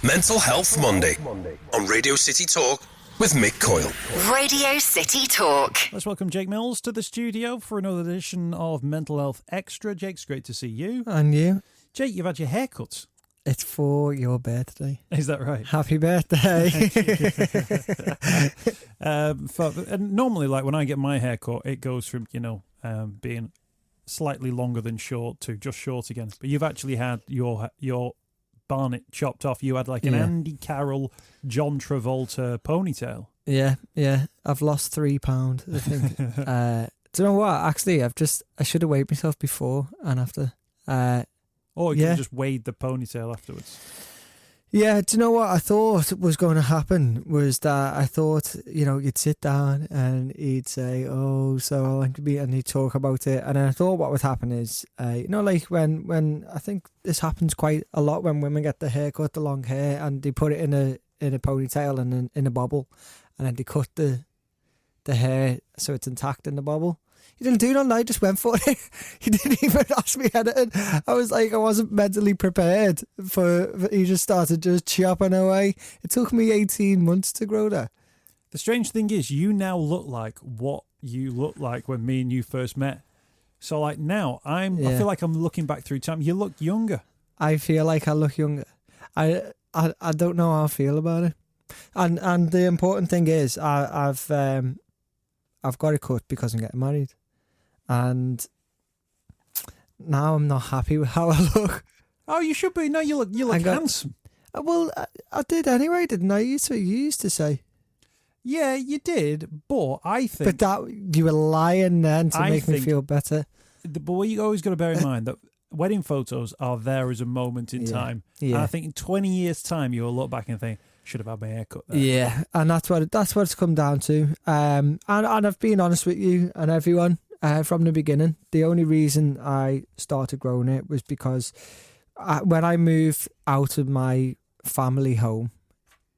Mental Health Monday on Radio City Talk with Mick Coyle. Radio City Talk. Let's welcome Jake Mills to the studio for another edition of Mental Health Extra. Jake, it's great to see you. And you? Jake, you've had your hair cut. It's for your birthday. Is that right? Happy birthday. And normally, like when I get my hair cut, it goes from, being slightly longer than short to just short again. But you've actually had your barnet chopped off. You had like an Andy Carroll, John Travolta ponytail. Yeah. I've lost 3 pounds, I think. Do you know what? Actually, I should have weighed myself before and after. Or you could have just weighed the ponytail afterwards. Yeah, do you know what I thought was going to happen was that I thought, you'd sit down and he'd say, oh, so I want to be, and he'd talk about it. And I thought what would happen is, like when I think this happens quite a lot when women get the haircut, the long hair, and they put it in a ponytail and in a bobble, and then they cut the hair so it's intact in the bobble. He didn't do nothing, I just went for it. He didn't even ask me anything. I was like, I wasn't mentally prepared he just started just chopping away. It took me 18 months to grow that. The strange thing is, you now look like what you looked like when me and you first met. So like now, I feel like I'm looking back through time. You look younger. I feel like I look younger. I don't know how I feel about it. And the important thing is, I've got it cut because I'm getting married. And now I'm not happy with how I look. Oh, you should be. No, you look handsome. Well, I did anyway, didn't I? You used to say. Yeah, you did, but I think... But that you were lying then to make me feel better. But what you always got to bear in mind that wedding photos are there as a moment in time. Yeah. And I think in 20 years' time, you'll look back and think, should have had my hair cut there. Yeah, and that's what it's come down to. And I've been honest with you and everyone from the beginning. The only reason I started growing it was because when I moved out of my family home,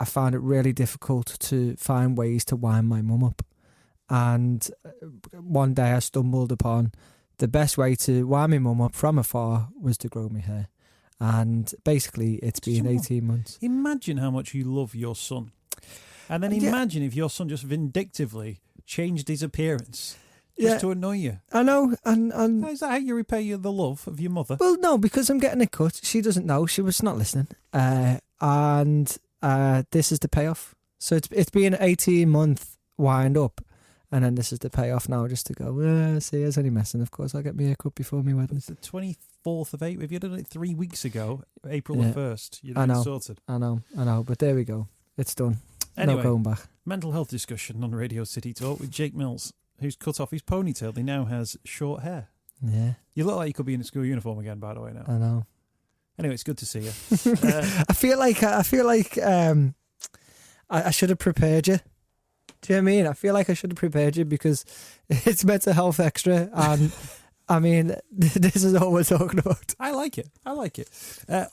I found it really difficult to find ways to wind my mum up. And one day I stumbled upon the best way to wind my mum up from afar was to grow my hair. And basically, it's been 18 months. Imagine how much you love your son. And then imagine if your son just vindictively changed his appearance just to annoy you. I know. And is that how you repay the love of your mother? Well, no, because I'm getting it cut. She doesn't know. She was not listening. And this is the payoff. So it's been an 18-month wind up. And then this is the payoff now, just to go, see, I was only messing. Of course, I'll get my haircut before my wedding. It's the 24th of April. If you done it 3 weeks ago, April the 1st, you'd have been sorted. I know. But there we go. It's done. Anyway, no going back. Mental health discussion on Radio City Talk with Jake Mills, who's cut off his ponytail. He now has short hair. Yeah. You look like you could be in a school uniform again, by the way, now. I know. Anyway, it's good to see you. I feel like I should have prepared you. Do you know what I mean? I feel like I should have prepared you because it's Mental Health Extra, and I mean, this is all we're talking about. I like it.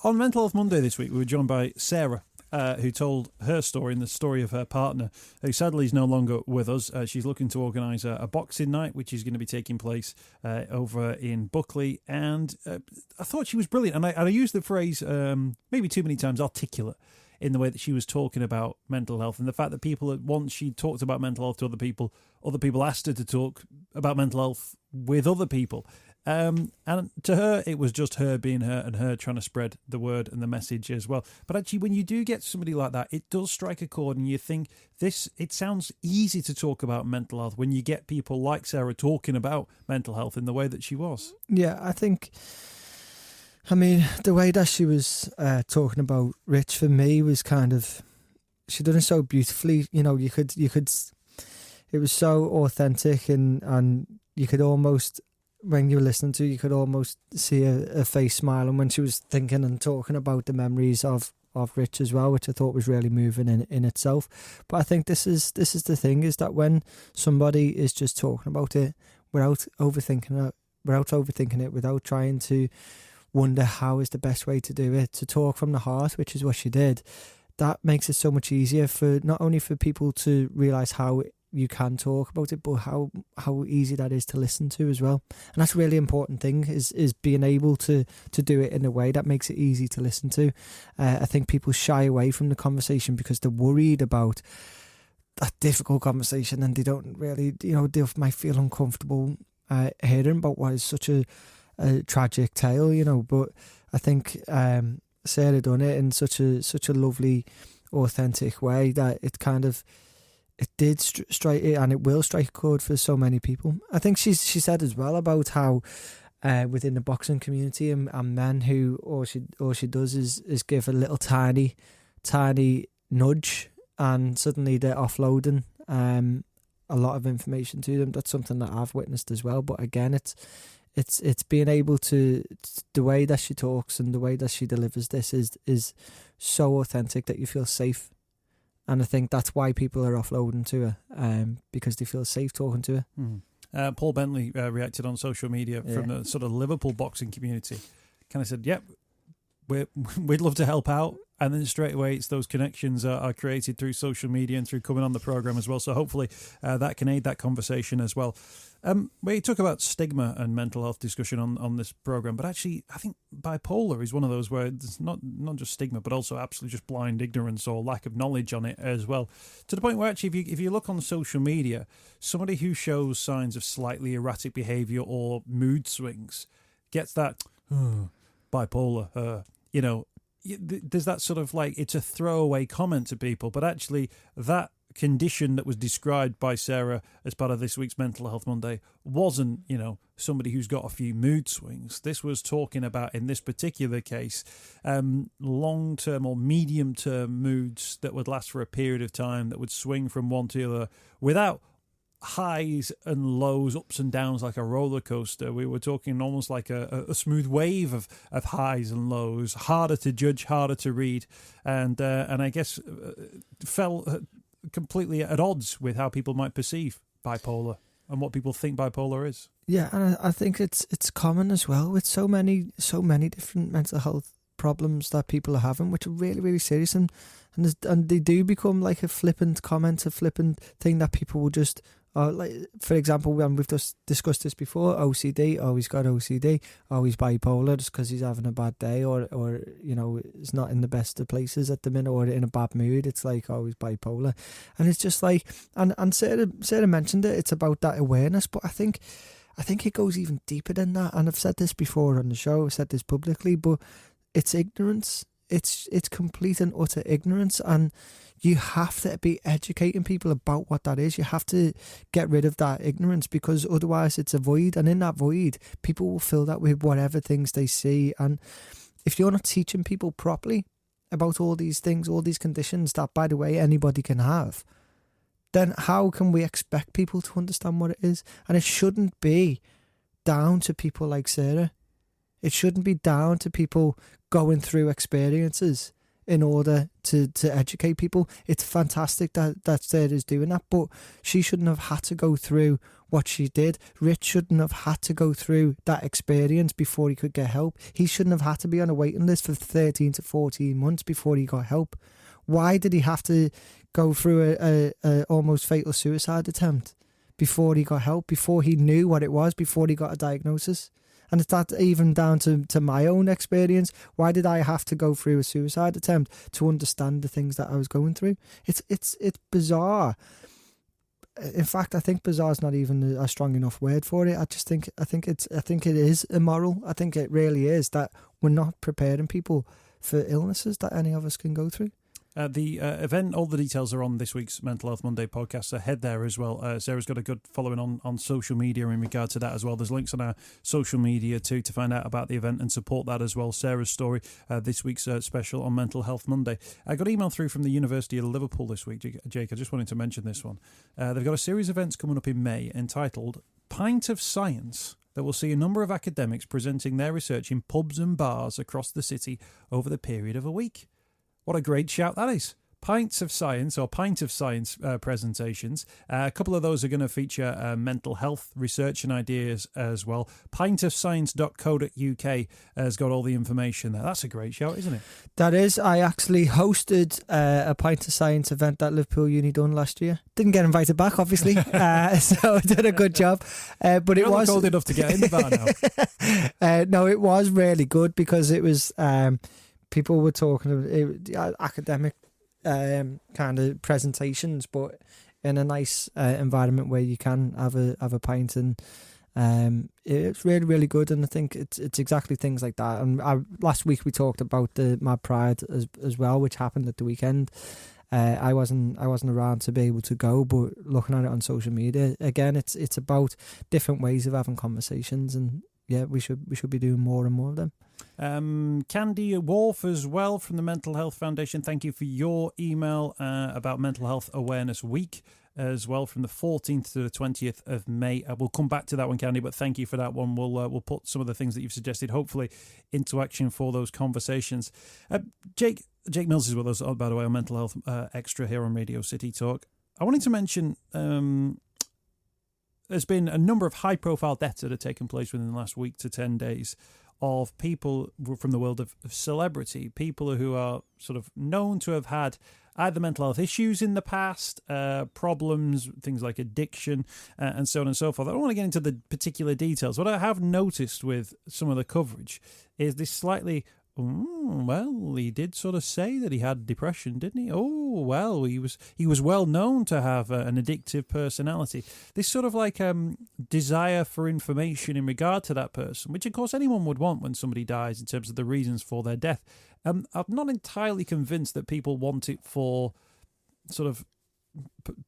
On Mental Health Monday this week, we were joined by Sarah, who told her story and the story of her partner, who sadly is no longer with us. She's looking to organise a boxing night, which is going to be taking place over in Buckley. And I thought she was brilliant. And I used the phrase maybe too many times, articulate, in the way that she was talking about mental health and the fact that people, once she talked about mental health to other people asked her to talk about mental health with other people. And to her, it was just her being her and her trying to spread the word and the message as well. But actually, when you do get somebody like that, it does strike a chord and you think it sounds easy to talk about mental health when you get people like Sarah talking about mental health in the way that she was. Yeah, I mean, the way that she was talking about Rich for me was kind of, she done it so beautifully. You could, it was so authentic and you could almost, when you were listening to it, you could almost see a face smiling when she was thinking and talking about the memories of Rich as well, which I thought was really moving in itself. But I think this is the thing, is that when somebody is just talking about it without overthinking it, without trying to wonder how is the best way to do it, to talk from the heart, which is what she did, that makes it so much easier for not only for people to realise how you can talk about it, but how easy that is to listen to as well. And that's a really important thing, is being able to do it in a way that makes it easy to listen to. I think people shy away from the conversation because they're worried about that difficult conversation, and they don't really, they might feel uncomfortable hearing about what is such a tragic tale, but I think Sarah done it in such a lovely, authentic way that it did strike it, and it will strike a chord for so many people. I think she said as well about how within the boxing community and men who all she does is give a little tiny nudge, and suddenly they're offloading a lot of information to them. That's something that I've witnessed as well. But again, it's being able to, the way that she talks and the way that she delivers this is so authentic that you feel safe. And I think that's why people are offloading to her, because they feel safe talking to her. Mm. Paul Bentley reacted on social media from the sort of Liverpool boxing community. Kind of said, yep, we'd love to help out. And then straight away, it's those connections are created through social media and through coming on the programme as well. So hopefully that can aid that conversation as well. We talk about stigma and mental health discussion on this programme, but actually I think bipolar is one of those where it's not just stigma, but also absolutely just blind ignorance or lack of knowledge on it as well. To the point where actually if you look on social media, somebody who shows signs of slightly erratic behaviour or mood swings gets that bipolar, there's that sort of like, it's a throwaway comment to people, but actually that condition that was described by Sarah as part of this week's Mental Health Monday wasn't, somebody who's got a few mood swings. This was talking about, in this particular case, long-term or medium-term moods that would last for a period of time, that would swing from one to the other without highs and lows, ups and downs like a roller coaster. We were talking almost like a smooth wave of highs and lows, harder to judge, harder to read, and I guess fell completely at odds with how people might perceive bipolar and what people think bipolar is. Yeah, and I think it's common as well with so many different mental health problems that people are having, which are really, really serious, and they do become like a flippant comment, a flippant thing that people will just, like, for example, when we've just discussed this before, OCD, he's got OCD, he's bipolar just because he's having a bad day, or he's not in the best of places at the minute, or in a bad mood. It's like, he's bipolar, and it's just like, and Sarah mentioned it. It's about that awareness, but I think it goes even deeper than that. And I've said this before on the show, I've said this publicly, but it's ignorance. It's complete and utter ignorance, and you have to be educating people about what that is. You have to get rid of that ignorance, because otherwise it's a void, and in that void people will fill that with whatever things they see. And if you're not teaching people properly about all these things, all these conditions that, by the way, anybody can have, then how can we expect people to understand what it is? And it shouldn't be down to people like Sarah. It shouldn't be down to people going through experiences in order to educate people. It's fantastic that Sarah's doing that, but she shouldn't have had to go through what she did. Rich shouldn't have had to go through that experience before he could get help. He shouldn't have had to be on a waiting list for 13 to 14 months before he got help. Why did he have to go through a almost fatal suicide attempt before he got help, before he knew what it was, before he got a diagnosis? And it's that even down to my own experience. Why did I have to go through a suicide attempt to understand the things that I was going through? It's bizarre. In fact, I think bizarre is not even a strong enough word for it. I think it is immoral. I think it really is that we're not preparing people for illnesses that any of us can go through. The event, all the details are on this week's Mental Health Monday podcast, so head there as well. Sarah's got a good following on social media in regard to that as well. There's links on our social media too to find out about the event and support that as well. Sarah's story, this week's special on Mental Health Monday. I got an email through from the University of Liverpool this week, Jake. I just wanted to mention this one. They've got a series of events coming up in May entitled Pint of Science, that will see a number of academics presenting their research in pubs and bars across the city over the period of a week. What a great shout that is. Pints of Science or Pint of Science presentations. A couple of those are going to feature mental health research and ideas as well. pintofscience.co.uk has got all the information there. That's a great shout, isn't it? That is. I actually hosted a Pint of Science event that Liverpool Uni done last year. Didn't get invited back, obviously, so I did a good job. But You're it was cold enough to get in the bar now. no, it was really good because it was people were talking about academic kind of presentations, but in a nice environment where you can have a pint, and it's really, really good. And I think it's exactly things like that. And last week we talked about the Mad Pride as well, which happened at the weekend. I wasn't around to be able to go, but looking at it on social media again, it's about different ways of having conversations, and yeah, we should be doing more and more of them. Candy Wolf as well from the Mental Health Foundation. Thank you for your email about Mental Health Awareness Week as well, from the 14th to the 20th of May. We'll come back to that one, Candy, but thank you for that one. We'll put some of the things that you've suggested, hopefully, into action for those conversations. Jake Mills is with us, by the way, on Mental Health Extra here on Radio City Talk. I wanted to mention there's been a number of high-profile deaths that have taken place within the last week to 10 days of people from the world of celebrity, people who are sort of known to have had either mental health issues in the past, problems, things like addiction, and so on and so forth. I don't want to get into the particular details. What I have noticed with some of the coverage is this slightly, well, he did sort of say that he had depression, didn't he? Oh, well, he was well known to have an addictive personality. This sort of like desire for information in regard to that person, which of course anyone would want when somebody dies in terms of the reasons for their death. I'm not entirely convinced that people want it for sort of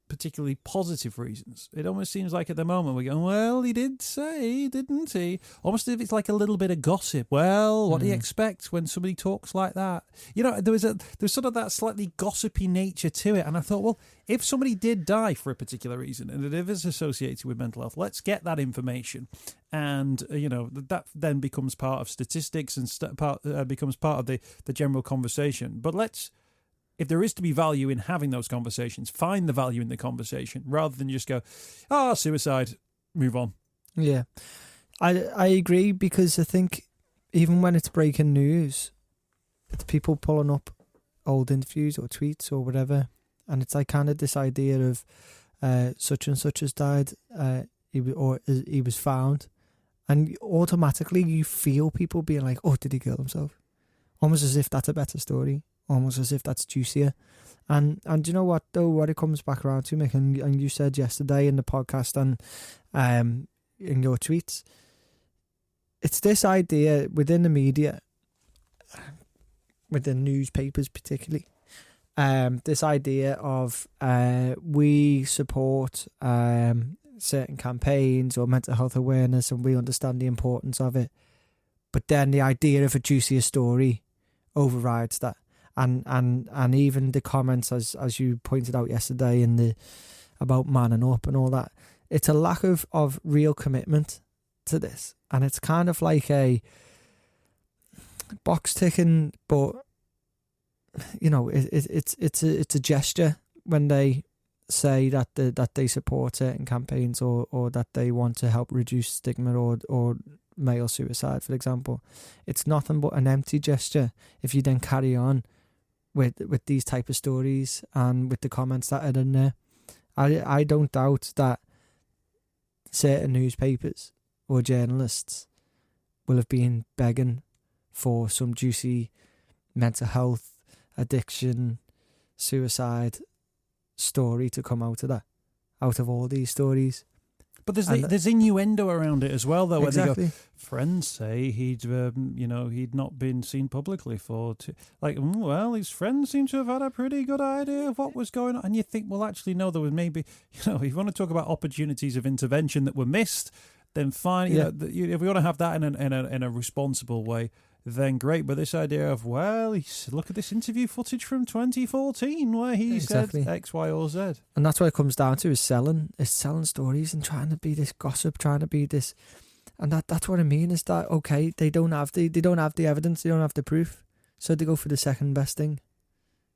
particularly positive reasons. It almost seems like at the moment we're going, well, he did say, didn't he? Almost as if it's like a little bit of gossip. Well, what do you expect when somebody talks like that? You know, there's sort of that slightly gossipy nature to it. And I thought, well, if somebody did die for a particular reason and it is associated with mental health, let's get that information. And, you know, that then becomes part of statistics and becomes part of the general conversation. But if there is to be value in having those conversations, find the value in the conversation rather than just go, suicide, move on. Yeah, I agree, because I think even when it's breaking news, it's people pulling up old interviews or tweets or whatever, and it's like kind of this idea of such and such has died, he was found, and automatically you feel people being like, oh, did he kill himself? Almost as if that's a better story. Almost as if that's juicier. And you know what, though, what it comes back around to, Mick, and you said yesterday in the podcast and in your tweets, it's this idea within the media, within newspapers particularly, this idea of we support certain campaigns or mental health awareness and we understand the importance of it, but then the idea of a juicier story overrides that. And even the comments, as you pointed out yesterday, about manning up and all that, it's a lack of real commitment to this, and it's kind of like a box ticking. But you know, it's a gesture when they say that they support certain campaigns or that they want to help reduce stigma or male suicide, for example. It's nothing but an empty gesture if you then carry on with these type of stories and with the comments that are in there. I don't doubt that certain newspapers or journalists will have been begging for some juicy mental health, addiction, suicide story to come out of all these stories. But there's innuendo around it as well, though. Exactly. Where they go, friends say he'd not been seen publicly for well, his friends seem to have had a pretty good idea of what was going on, and you think, well, actually, no, there was maybe, if you want to talk about opportunities of intervention that were missed, then fine. Yeah. If we want to have that in a responsible way, then great. But this idea of, well, look at this interview footage from 2014 where he said X, Y, or Z. And that's what it comes down to, is selling stories and trying to be this gossip, trying to be this. And that's what I mean, is that, okay, they don't have the evidence, they don't have the proof. So they go for the second best thing,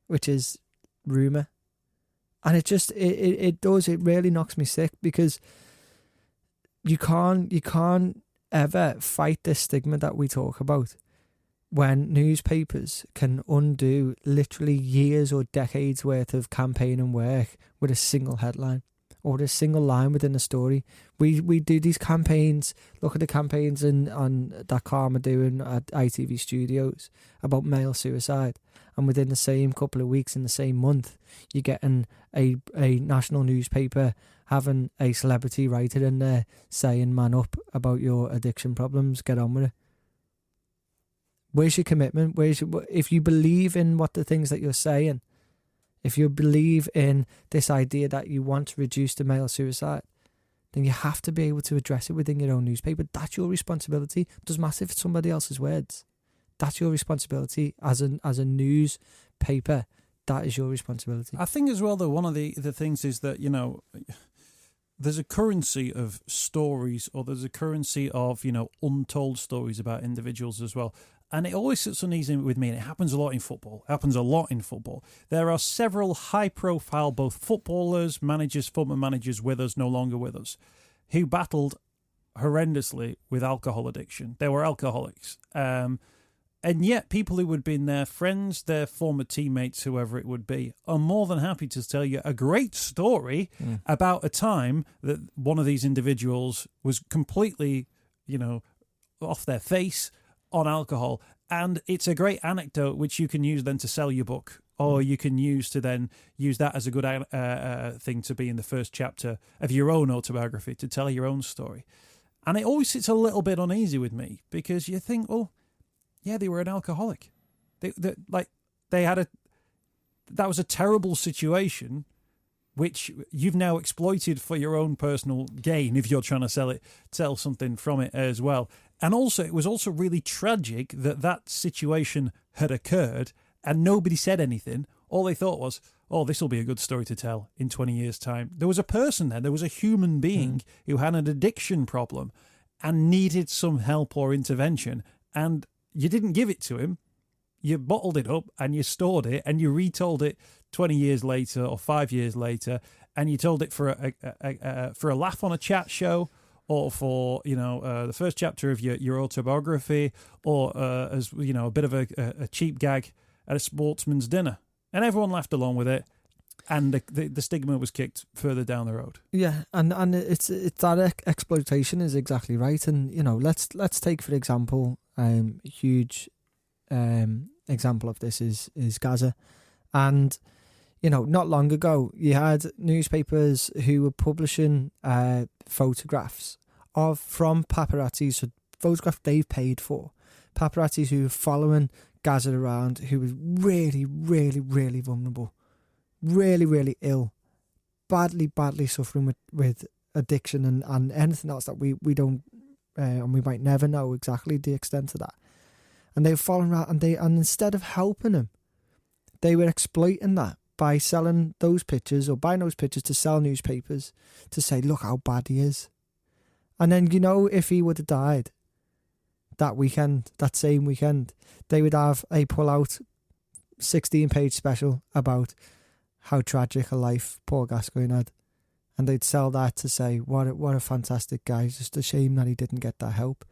which is rumour. And it really knocks me sick, because you can't ever fight this stigma that we talk about when newspapers can undo literally years or decades worth of campaign and work with a single headline or a single line within a story. We do these campaigns. Look at the campaigns on that Karma doing at ITV Studios about male suicide, and within the same couple of weeks, in the same month, you're getting a national newspaper having a celebrity writer in there saying, "Man up about your addiction problems, get on with it." Where's your commitment? If you believe in what the things that you're saying, if you believe in this idea that you want to reduce the male suicide, then you have to be able to address it within your own newspaper. That's your responsibility. It doesn't matter if it's somebody else's words. That's your responsibility as a newspaper. That is your responsibility. I think as well, though, one of the things is that, there's a currency of stories, or there's a currency of, untold stories about individuals as well. And it always sits uneasy with me, and it happens a lot in football. There are several high-profile, both footballers, managers, former managers with us, no longer with us, who battled horrendously with alcohol addiction. They were alcoholics. And yet people who would have been their friends, their former teammates, whoever it would be, are more than happy to tell you a great story about a time that one of these individuals was completely, off their face on alcohol. And it's a great anecdote which you can use then to sell your book, or you can use to then use that as a good thing to be in the first chapter of your own autobiography, to tell your own story. And it always sits a little bit uneasy with me, because you think, well, yeah, they were an alcoholic. That was a terrible situation, which you've now exploited for your own personal gain if you're trying to sell something from it as well. And also, it was also really tragic that situation had occurred and nobody said anything. All they thought was, oh, this will be a good story to tell in 20 years' time. There was a person there. There was a human being who had an addiction problem and needed some help or intervention. And you didn't give it to him. You bottled it up and you stored it and you retold it 20 years later or 5 years later, and you told it for a laugh on a chat show, or for the first chapter of your autobiography, or as a bit of a cheap gag at a sportsman's dinner, and everyone laughed along with it, and the stigma was kicked further down the road. Yeah, and it's that exploitation is exactly right. And let's take for example, a huge example of this is Gaza, and not long ago you had newspapers who were publishing photographs from paparazzis, so photographs they've paid for, paparazzis who were following Gaza around, who was really, really, really vulnerable, really, really ill, badly suffering with addiction and anything else that we don't and we might never know exactly the extent of that. And they were following around, and instead of helping him, they were exploiting that by selling those pictures, or buying those pictures to sell newspapers to say, look how bad he is. And then, if he would have died that same weekend, they would have a pull-out 16-page special about how tragic a life Paul Gascoigne had. And they'd sell that to say, what a fantastic guy. It's just a shame that he didn't get that help.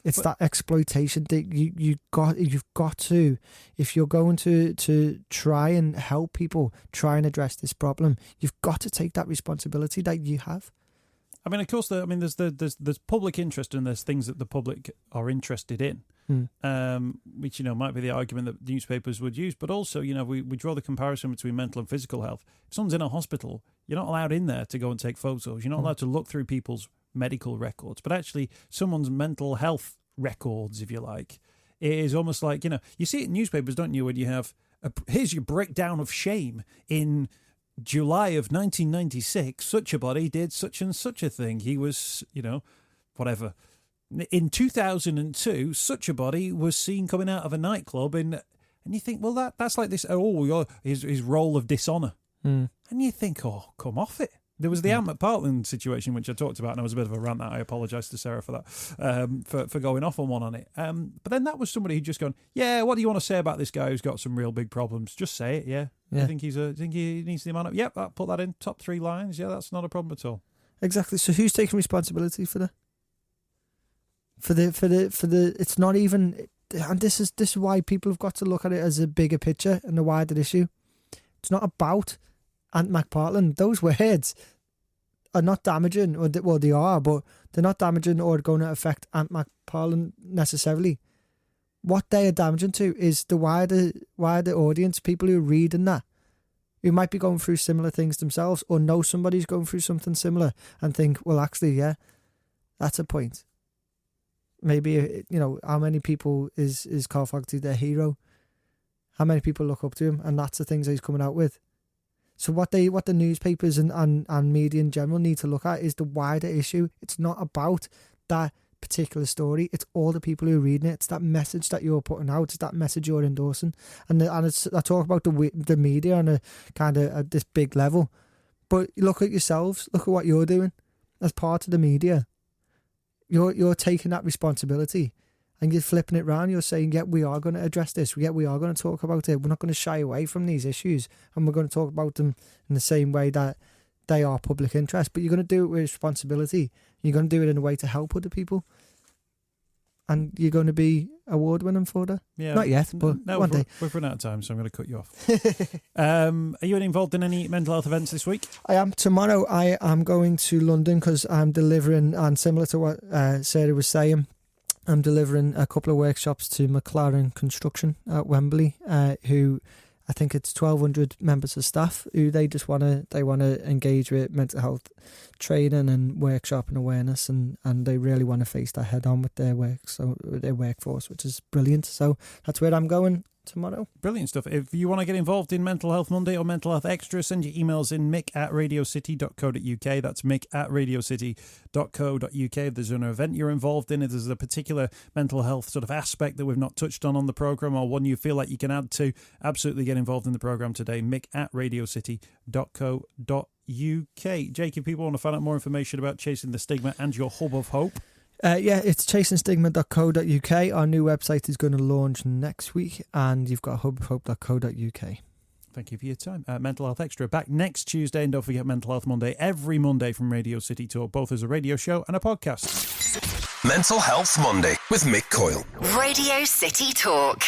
It's that exploitation that you've got to, if you're going to try and help people, try and address this problem, you've got to take that responsibility that you have. I mean, of course, there's public interest, and there's things that the public are interested in, which might be the argument that newspapers would use. But also, we draw the comparison between mental and physical health. If someone's in a hospital, you're not allowed in there to go and take photos. You're not allowed to look through people's medical records, but actually someone's mental health records, if you like. It is almost like, you see it in newspapers, don't you, when you have, here's your breakdown of shame. In July of 1996, such a body did such and such a thing. He was, whatever. In 2002, such a body was seen coming out of a nightclub, and you think, well, that's like this, his role of dishonour. And you think, oh, come off it. There was the Ant McPartland situation, which I talked about, and I was a bit of a rant that I apologise to Sarah for that, for going off on it. But then that was somebody who'd just gone, yeah, what do you want to say about this guy who's got some real big problems? Just say it, yeah. Yeah. You think he needs the amount of? Yep, I'll put that in top 3 lines. Yeah, that's not a problem at all. Exactly. So who's taking responsibility for the? It's not even, and this is why people have got to look at it as a bigger picture and a wider issue. It's not about Ant McPartlin. Those words are not damaging, well, they are, but they're not damaging or going to affect Ant McPartlin necessarily. What they are damaging to is the wider audience, people who are reading that, who might be going through similar things themselves or know somebody's going through something similar and think, well, actually, yeah, that's a point. Maybe, how many people is Carl Fogarty their hero? How many people look up to him? And that's the things that he's coming out with. So what the newspapers and media in general need to look at is the wider issue. It's not about that particular story. It's all the people who are reading it. It's that message that you're putting out. It's that message you're endorsing. And I talk about the media on a kind of at this big level. But look at yourselves. Look at what you're doing as part of the media. You're taking that responsibility and you're flipping it around. You're saying, yeah, we are going to address this. Yeah, we are going to talk about it. We're not going to shy away from these issues and we're going to talk about them in the same way that they are public interest. But you're going to do it with responsibility. You're going to do it in a way to help other people. And you're going to be award-winning for that. Yeah, not yet, but one day. We've run out of time, so I'm going to cut you off. Are you involved in any mental health events this week? I am. Tomorrow I am going to London because I'm delivering, and similar to what Sarah was saying, I'm delivering a couple of workshops to McLaren Construction at Wembley, who I think it's 1,200 members of staff who they want to engage with mental health training and workshop and awareness, and they really want to face that head on with their workforce, which is brilliant. So that's where I'm going tomorrow. Brilliant stuff. If you want to get involved in Mental Health Monday or Mental Health Extra, send your emails in mick@radiocity.co.uk. That's mick@radiocity.co.uk. If there's an event you're involved in, if there's a particular mental health sort of aspect that we've not touched on the programme or one you feel like you can add to, absolutely get involved in the programme today. mick@radiocity.co.uk. Jake, if people want to find out more information about Chasing the Stigma and your Hub of Hope, it's chasingstigma.co.uk. Our new website is going to launch next week, and you've got hubofhope.co.uk. Thank you for your time. Mental Health Extra back next Tuesday, and don't forget Mental Health Monday every Monday from Radio City Talk, both as a radio show and a podcast. Mental Health Monday with Mick Coyle. Radio City Talk.